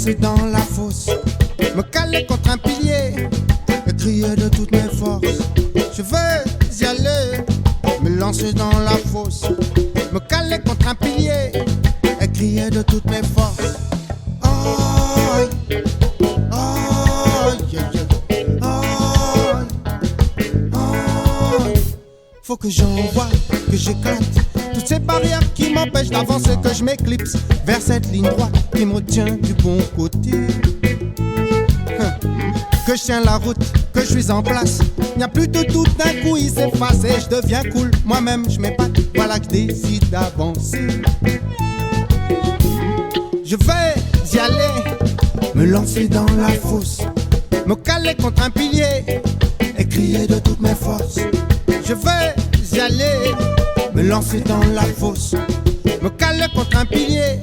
lancer dans la fosse, me caler contre un pilier et crier de toutes mes forces. Je veux y aller, me lancer dans la fosse, me caler contre un pilier et crier de toutes mes forces. Oh, oh, yeah, yeah. Oh, oh. Faut que j'envoie, que j'éclate toutes ces barrières qui m'empêchent d'avancer, que je m'éclipse vers cette ligne droite qui me tient du bon côté. Que je tiens la route, que je suis en place. Il n'y a plus de doute, d'un coup il s'efface et je deviens cool. Moi-même je m'épate, voilà que je décide d'avancer. Je vais y aller, me lancer dans la fosse, me caler contre un pilier et crier de toutes mes forces. Je vais y aller, me lancer dans la fosse, me caler contre un pilier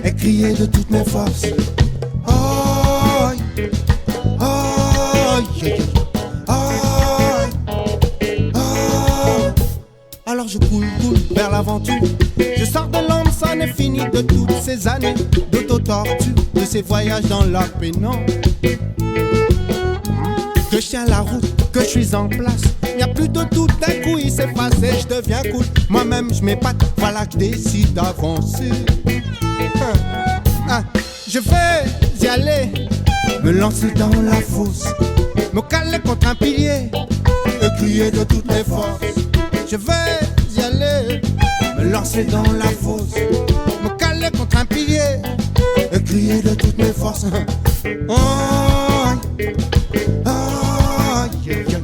et crier de toutes mes forces. Oh, oh, yeah, yeah. Oh, oh. Alors je coule vers l'aventure. Je sors de l'ombre, ça n'est fini de toutes ces années d'auto-torture, de ces voyages dans la pénombre. Que je tiens la route, que je suis en place. Y a plus de doute, d'un coup il s'efface et je deviens cool. Moi-même je m'épate, voilà que je décide d'avancer. Je vais y aller, me lancer dans la fosse, me caler contre un pilier et crier de toutes mes forces. Je vais y aller, me lancer dans la fosse, me caler contre un pilier et crier de toutes mes forces. Oh, oh, yeah, yeah.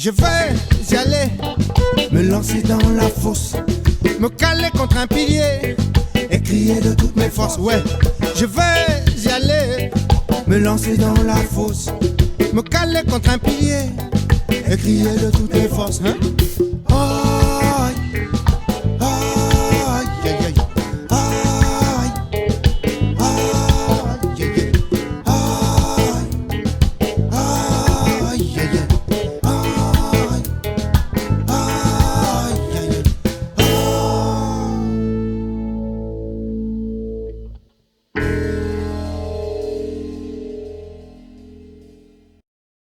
Je vais y aller, me lancer dans la fosse, me caler contre un pilier et crier de toutes mes forces. Ouais, je vais y aller, me lancer dans la fosse, me caler contre un pilier et crier de toutes mes forces. Hein? Oh,